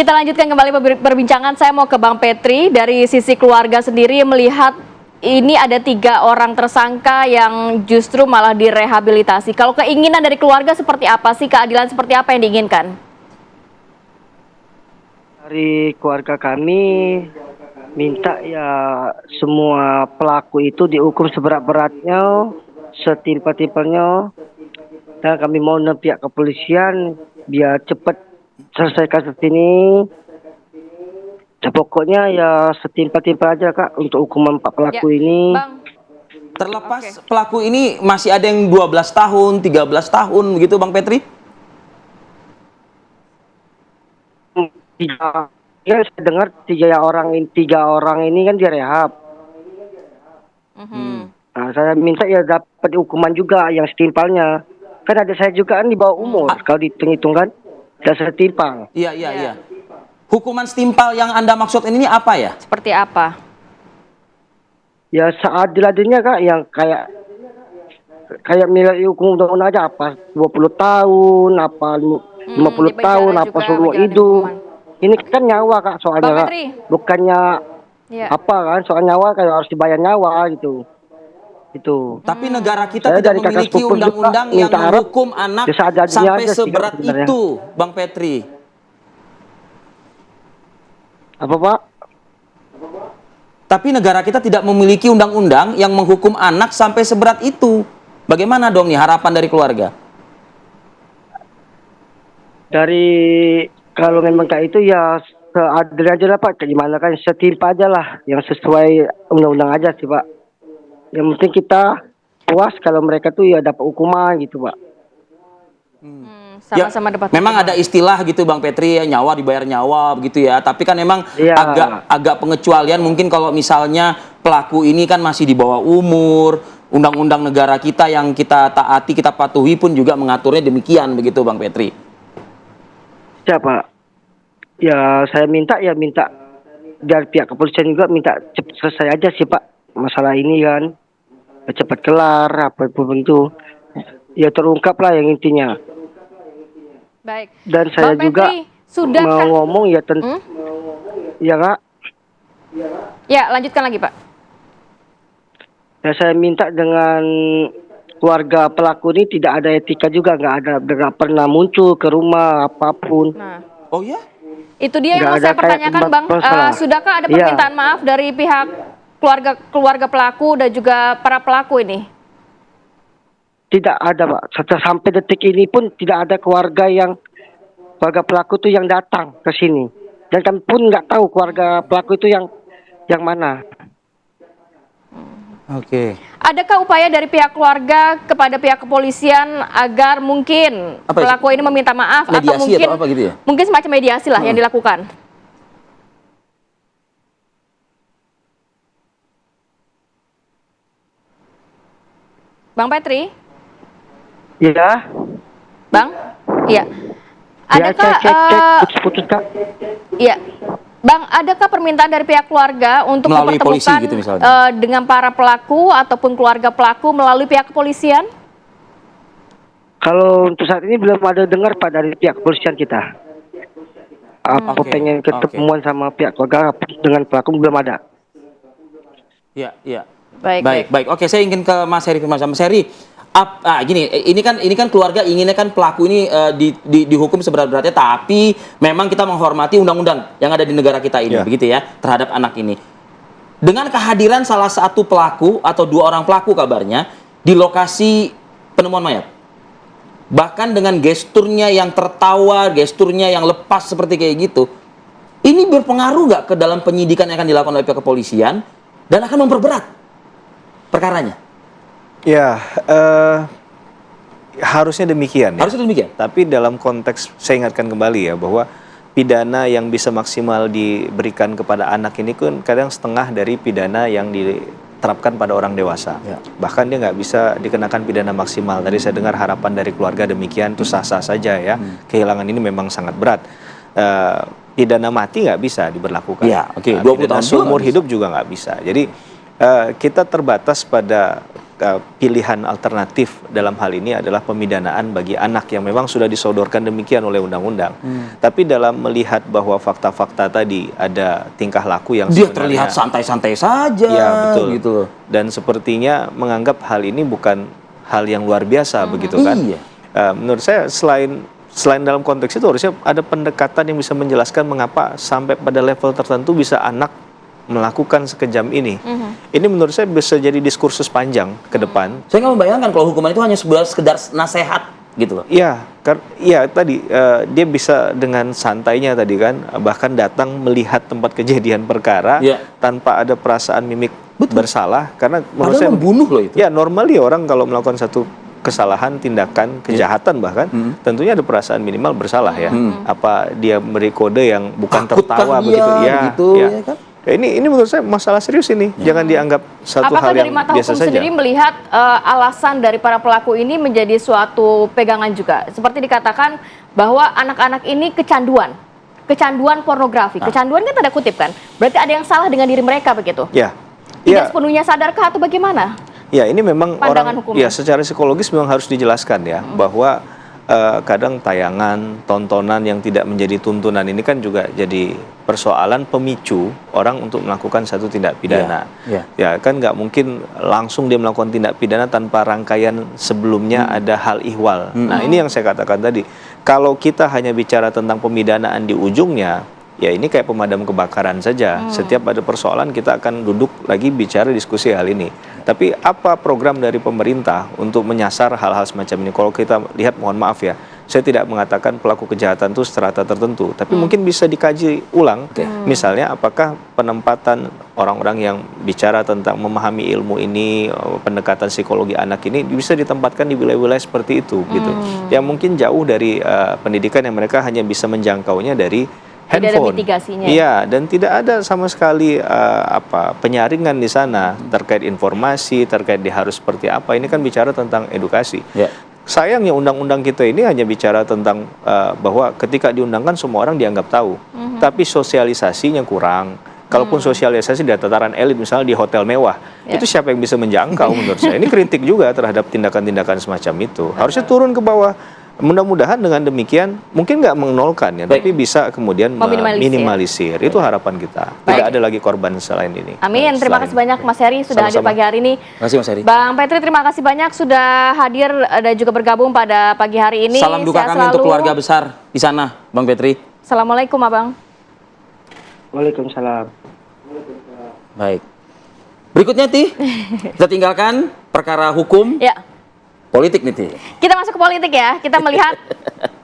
Kita lanjutkan kembali perbincangan. Saya mau ke Bang Petri. Dari sisi keluarga sendiri melihat ini ada 3 orang tersangka yang justru malah direhabilitasi. Kalau keinginan dari keluarga seperti apa sih? Keadilan seperti apa yang diinginkan? Dari keluarga kami minta ya semua pelaku itu dihukum seberat-beratnya, setimpal-timpalnya. Dan kami mohon pihak kepolisian biar cepat selesai kasus ini. Pokoknya ya setimpal-timpal aja Kak untuk hukuman 4 pelaku ini. Bang. Terlepas pelaku ini masih ada yang 12 tahun, 13 tahun begitu Bang Petri? Ya, saya dengar 3 orang ini kan direhab. Nah, saya minta ya dapat hukuman juga yang setimpalnya. Kan ada saya juga kan di bawah umur. Kalau dihitung kan sudah setimpal. Iya. Hukuman setimpal yang Anda maksud ini apa ya? Seperti apa? Ya seadil-adilnya Kak, yang kayak milih hukum undang-undang aja, apa 20 tahun, apa 50 tahun, apa seumur hidup. Ini kan nyawa Kak soalnya Kak. Bukannya apa kan, soal nyawa kayak harus dibayar nyawa gitu. Itu. Tapi negara kita tidak memiliki undang-undang yang menghukum anak sampai seberat itu, Bang Petri. Apa Pak? Tapi negara kita tidak memiliki undang-undang yang menghukum anak sampai seberat itu. Bagaimana dong nih harapan dari keluarga? Dari kalau memang kayak itu ya seadil aja lah Pak. Gimana kan setimpal aja lah, yang sesuai undang-undang aja sih Pak. Yang penting kita puas kalau mereka tuh ya dapat hukuman gitu Pak. Sama-sama dapat. Memang ada istilah gitu Bang Petri ya, nyawa dibayar nyawa begitu ya. Tapi kan memang agak pengecualian mungkin kalau misalnya pelaku ini kan masih di bawah umur. Undang-undang negara kita yang kita taati, kita patuhi pun juga mengaturnya demikian begitu Bang Petri. Siapa? Ya saya minta dari pihak kepolisian juga minta cepat selesai aja sih Pak masalah ini kan. Cepat kelar apapun itu. Ya terungkap lah yang intinya. Baik. Dan saya Bang juga Petri, mau ngomong ya tentu. Ya Kak. Ya lanjutkan lagi Pak. Ya saya minta dengan keluarga pelaku ini tidak ada etika juga, nggak pernah muncul ke rumah apapun. Nah. Oh ya? Itu dia yang mau saya pertanyakan Bang. Sudahkah ada permintaan maaf dari pihak keluarga pelaku dan juga para pelaku ini? Tidak ada Pak. Sampai detik ini pun tidak ada keluarga pelaku itu yang datang ke sini. Dan kami pun nggak tahu keluarga pelaku itu yang mana. Oke. Adakah upaya dari pihak keluarga kepada pihak kepolisian agar mungkin pelaku ini meminta maaf mediasi atau mungkin apa gitu ya? Mungkin semacam mediasi lah yang dilakukan? Bang Petri? Iya. Bang? Iya. Adakah putus Kak. Iya. Bang, adakah permintaan dari pihak keluarga untuk melalui mempertemukan polisi gitu dengan para pelaku ataupun keluarga pelaku melalui pihak kepolisian? Kalau untuk saat ini belum ada dengar Pak dari pihak kepolisian kita. Apa pengen ketemuan sama pihak keluarga dengan pelaku belum ada. Iya. Baik. Oke, saya ingin ke Mas Heri. Mas Heri, gini, ini kan keluarga inginnya kan pelaku ini dihukum seberat-beratnya, tapi memang kita menghormati undang-undang yang ada di negara kita ini, begitu ya, terhadap anak ini. Dengan kehadiran salah satu pelaku atau 2 orang pelaku kabarnya di lokasi penemuan mayat, bahkan dengan gesturnya yang tertawa, gesturnya yang lepas seperti kayak gitu, ini berpengaruh nggak ke dalam penyidikan yang akan dilakukan oleh pihak kepolisian dan akan memperberat perkaranya? Ya, harusnya demikian. Harusnya demikian. Tapi dalam konteks, saya ingatkan kembali ya, bahwa pidana yang bisa maksimal diberikan kepada anak ini kan kadang setengah dari pidana yang diterapkan pada orang dewasa. Bahkan dia nggak bisa dikenakan pidana maksimal. Tadi saya dengar harapan dari keluarga demikian, itu sah-sah saja ya. Kehilangan ini memang sangat berat. Pidana mati nggak bisa diberlakukan. 20 tahun seumur hidup juga nggak bisa. Jadi kita terbatas pada pilihan alternatif dalam hal ini adalah pemidanaan bagi anak yang memang sudah disodorkan demikian oleh undang-undang. Tapi dalam melihat bahwa fakta-fakta tadi ada tingkah laku yang Dia terlihat santai-santai saja. Ya, betul. Gitu. Dan sepertinya menganggap hal ini bukan hal yang luar biasa begitu kan. Iya. Menurut saya selain dalam konteks itu harusnya ada pendekatan yang bisa menjelaskan mengapa sampai pada level tertentu bisa anak melakukan sekejam ini. Ini menurut saya bisa jadi diskursus panjang ke depan. Saya nggak membayangkan kalau hukuman itu hanya sekedar nasihat gitu loh. Iya, tadi dia bisa dengan santainya tadi kan, bahkan datang melihat tempat kejadian perkara tanpa ada perasaan mimik bersalah, karena menurut saya membunuh loh itu. Ya, normally orang kalau melakukan satu kesalahan, tindakan, kejahatan bahkan tentunya ada perasaan minimal bersalah ya. Apa dia beri kode yang bukan tertawa begitu ya. Ya kan? Ya, ini menurut saya masalah serius ini. Jangan dianggap satu Apakah hal yang dari mata biasa hukum saja. sendiri melihat alasan dari para pelaku ini menjadi suatu pegangan juga? Seperti dikatakan bahwa anak-anak ini kecanduan pornografi. Kecanduan kan tanda kutip kan? Berarti ada yang salah dengan diri mereka begitu? Ya. Tidak sepenuhnya sadarkah atau bagaimana? Ya, ini memang pandangan orang hukumnya? ya secara psikologis memang harus dijelaskan ya bahwa kadang tayangan, tontonan yang tidak menjadi tuntunan ini kan juga jadi persoalan pemicu orang untuk melakukan satu tindak pidana. Ya kan nggak mungkin langsung dia melakukan tindak pidana tanpa rangkaian sebelumnya ada hal ihwal. Nah, ini yang saya katakan tadi. Kalau kita hanya bicara tentang pemidanaan di ujungnya, ya ini kayak pemadam kebakaran saja. Setiap ada persoalan kita akan duduk lagi bicara diskusi hal ini. Tapi apa program dari pemerintah untuk menyasar hal-hal semacam ini? Kalau kita lihat, mohon maaf ya, saya tidak mengatakan pelaku kejahatan itu strata tertentu, tapi mungkin bisa dikaji ulang. Misalnya apakah penempatan orang-orang yang bicara tentang memahami ilmu ini, pendekatan psikologi anak ini bisa ditempatkan di wilayah-wilayah seperti itu gitu. Yang mungkin jauh dari pendidikan yang mereka hanya bisa menjangkaunya dari handphone. Tidak ada mitigasinya. Iya, dan tidak ada sama sekali penyaringan di sana terkait informasi, terkait dia harus seperti apa. Ini kan bicara tentang edukasi. Sayangnya undang-undang kita ini hanya bicara tentang bahwa ketika diundangkan semua orang dianggap tahu, tapi sosialisasinya kurang. Kalaupun sosialisasi di tataran elit, misalnya di hotel mewah, itu siapa yang bisa menjangkau menurut saya. Ini kritik juga terhadap tindakan-tindakan semacam itu. Harusnya turun ke bawah. Mudah-mudahan dengan demikian mungkin nggak menolkan ya, tapi bisa kemudian meminimalisir. Itu harapan kita. Tidak ada lagi korban selain ini. Amin. Terima kasih banyak Mas Heri sudah hadir pagi hari ini. Terima kasih Mas Heri. Bang Petri, terima kasih banyak sudah hadir dan juga bergabung pada pagi hari ini. Salam duka kami untuk keluarga besar di sana, Bang Petri. Assalamualaikum, Abang. Waalaikumsalam. Baik. Berikutnya, Ti, kita tinggalkan perkara hukum. Ya. Politik nih, Ti. Kita masuk ke politik ya. Kita melihat